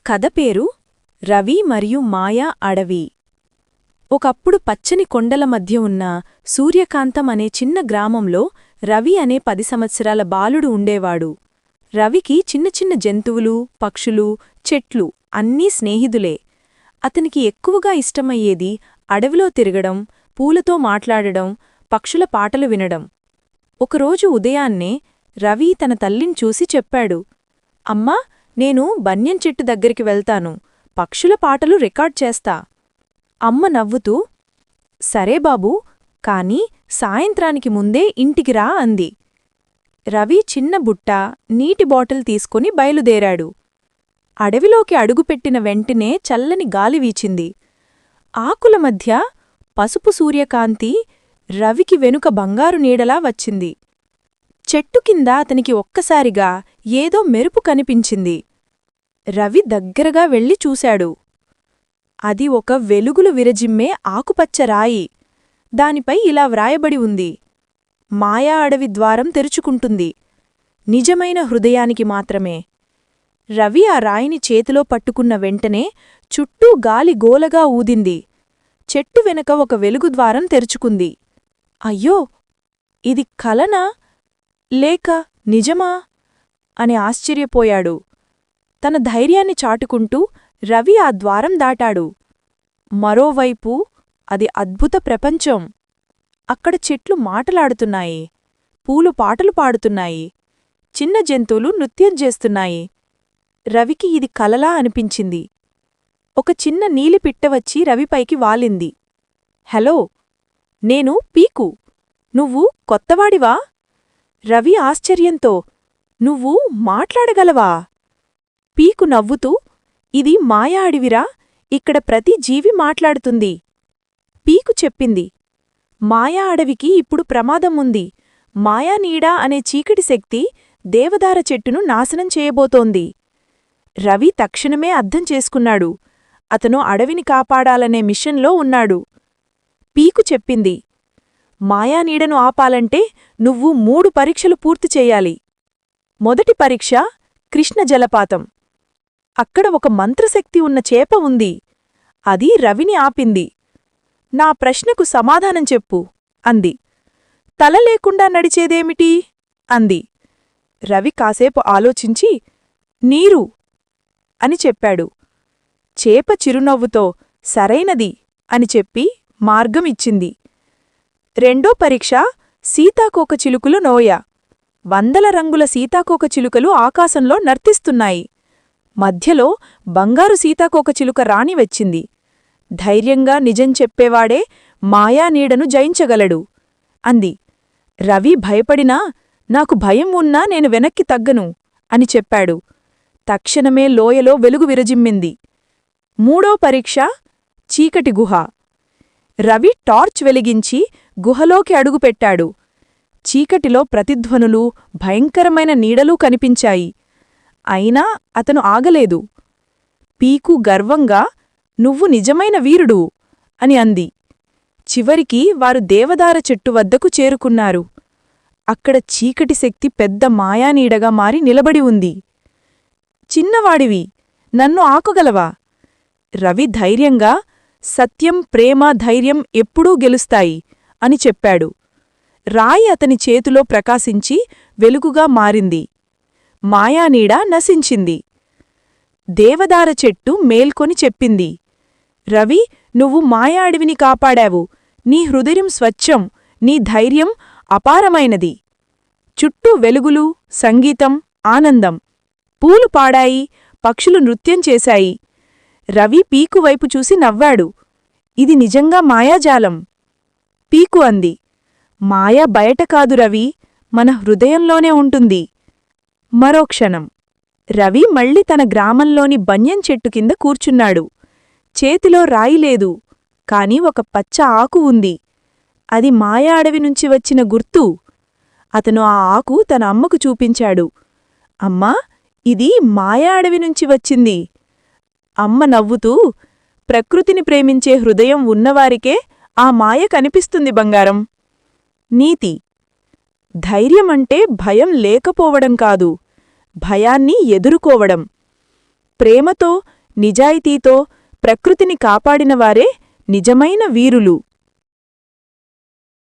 కథ పేరు రవి మరియు మాయా అడవి. ఒకప్పుడు పచ్చని కొండల మధ్య ఉన్న సూర్యకాంతం అనే చిన్న గ్రామంలో రవి అనే 10 సంవత్సరాల బాలుడు ఉండేవాడు. రవికి చిన్న చిన్న జంతువులు, పక్షులు, చెట్లు అన్నీ స్నేహితులే. అతనికి ఎక్కువగా ఇష్టమయ్యేది అడవిలో తిరగడం, పూలతో మాట్లాడడం, పక్షుల పాటలు వినడం. ఒకరోజు ఉదయాన్నే రవి తన తల్లిని చూసి చెప్పాడు, అమ్మా, నేను బన్యం చెట్టు దగ్గరికి వెళ్తాను, పక్షుల పాటలు రికార్డ్ చేస్తా. అమ్మ నవ్వుతూ, సరే బాబూ, కాని సాయంత్రానికి ముందే ఇంటికి రా అంది. రవి చిన్న బుట్ట, నీటి బాటిల్ తీసుకుని బయలుదేరాడు. అడవిలోకి అడుగుపెట్టిన వెంటనే చల్లని గాలి వీచింది. ఆకుల మధ్య పసుపు సూర్యకాంతి రవికి వెనుక బంగారు నీడలా వచ్చింది. చెట్టు కింద అతనికి ఒక్కసారిగా ఏదో మెరుపు కనిపించింది. రవి దగ్గరగా వెళ్ళి చూశాడు. అది ఒక వెలుగులు విరజిమ్మే ఆకుపచ్చ రాయి. దానిపై ఇలా వ్రాయబడి ఉంది, మాయా అడవి ద్వారం తెరుచుకుంటుంది, నిజమైన హృదయానికి మాత్రమే. రవి ఆ రాయిని చేతిలో పట్టుకున్న వెంటనే చుట్టూ గాలి గోలగా ఊదింది. చెట్టు వెనక ఒక వెలుగు ద్వారం తెరుచుకుంది. అయ్యో, ఇది కలనా లేక నిజమా అని ఆశ్చర్యపోయాడు. తన ధైర్యాన్ని చాటుకుంటూ రవి ఆ ద్వారం దాటాడు. మరోవైపు అది అద్భుత ప్రపంచం. అక్కడ చెట్లు మాటలాడుతున్నాయి, పూలు పాటలు పాడుతున్నాయి, చిన్న జంతువులు నృత్యం చేస్తున్నాయి. రవికి ఇది కలలా అనిపించింది. ఒక చిన్న నీలిపిట్ట వచ్చి రవిపైకి వాలింది. హలో, నేను పీకు. నువ్వు కొత్తవాడివా? రవి ఆశ్చర్యంతో, నువ్వు మాట్లాడగలవా? పీకు నవ్వుతూ, ఇది మాయా అడవిరా, ఇక్కడ ప్రతి జీవి మాట్లాడుతుంది. పీకు చెప్పింది, మాయా అడవికి ఇప్పుడు ప్రమాదం ఉంది. మాయానీడ అనే చీకటి శక్తి దేవదార చెట్టును నాశనం చేయబోతోంది. రవి తక్షణమే అర్థం చేసుకున్నాడు. అతను అడవిని కాపాడాలనే మిషన్లో ఉన్నాడు. పీకు చెప్పింది, మాయానీడను ఆపాలంటే నువ్వు 3 పరీక్షలు పూర్తి చెయ్యాలి. మొదటి పరీక్ష కృష్ణ జలపాతం. అక్కడ ఒక మంత్రశక్తి ఉన్న చేప ఉంది. అది రవిని ఆపింది. నా ప్రశ్నకు సమాధానం చెప్పు అంది. తల లేకుండా నడిచేదేమిటి అంది. రవి కాసేపు ఆలోచించి నీరు అని చెప్పాడు. చేప చిరునవ్వుతో సరైనది అని చెప్పి మార్గం ఇచ్చింది. రెండో పరీక్ష సీతాకోకచిలుకలు నోయ. 100 రంగుల సీతాకోకచిలుకలు ఆకాశంలో నర్తిస్తున్నాయి. మధ్యలో బంగారు సీతాకోకచిలుక రాణి వచ్చింది. ధైర్యంగా నిజం చెప్పేవాడే మాయానీడను జయించగలడు అంది. రవి భయపడినా, నాకు భయం ఉన్నా నేను వెనక్కి తగ్గను అని చెప్పాడు. తక్షణమే లోయలో వెలుగు విరజిమ్మింది. మూడో పరీక్ష చీకటి గుహ. రవి టార్చ్ వెలిగించి గుహలోకి అడుగుపెట్టాడు. చీకటిలో ప్రతిధ్వనులు, భయంకరమైన నీడలూ కనిపించాయి. అయినా అతను ఆగలేదు. పీకు గర్వంగా, నువ్వు నిజమైన వీరుడు అని అంది. చివరికి వారు దేవదార చెట్టు వద్దకు చేరుకున్నారు. అక్కడ చీకటి శక్తి పెద్ద మాయానీడగా మారి నిలబడి ఉంది. చిన్నవాడివి, నన్ను ఆకగలవా? రవి ధైర్యంగా, సత్యం, ప్రేమ, ధైర్యం ఎప్పుడూ గెలుస్తాయి అని చెప్పాడు. రాయి అతని చేతిలో ప్రకాశించి వెలుగుగా మారింది. మాయానీడ నశించింది. దేవదార చెట్టు మేల్కొని చెప్పింది, రవి, నువ్వు మాయా అడవిని కాపాడావు. నీ హృదయం స్వచ్ఛం, నీ ధైర్యం అపారమైనది. చుట్టూ వెలుగులు, సంగీతం, ఆనందం. పూలు పాడాయి, పక్షులు నృత్యం చేశాయి. రవి పీకు వైపు చూసి నవ్వాడు. ఇది నిజంగా మాయాజాలం. పీకు అంది, మాయ బయట కాదు రవి, మన హృదయంలోనే ఉంటుంది. మరో క్షణం రవి మళ్ళీ తన గ్రామంలోని బన్యం చెట్టు కింద కూర్చున్నాడు. చేతిలో రాయిలేదు, కాని ఒక పచ్చ ఆకు ఉంది. అది మాయా అడవి నుంచి వచ్చిన గుర్తు. అతను ఆ ఆకు తన అమ్మకు చూపించాడు. అమ్మా, ఇది మాయా అడవి నుంచి వచ్చింది. అమ్మ నవ్వుతూ, ప్రకృతిని ప్రేమించే హృదయం ఉన్నవారికే ఆ మాయ కనిపిస్తుంది బంగారం. నీతి: ధైర్యమంటే భయం లేకపోవడం కాదు, భయాన్ని ఎదుర్కోవడం. ప్రేమతో నిజాయితీతో ప్రకృతిని కాపాడినవారే నిజమైన వీరులు.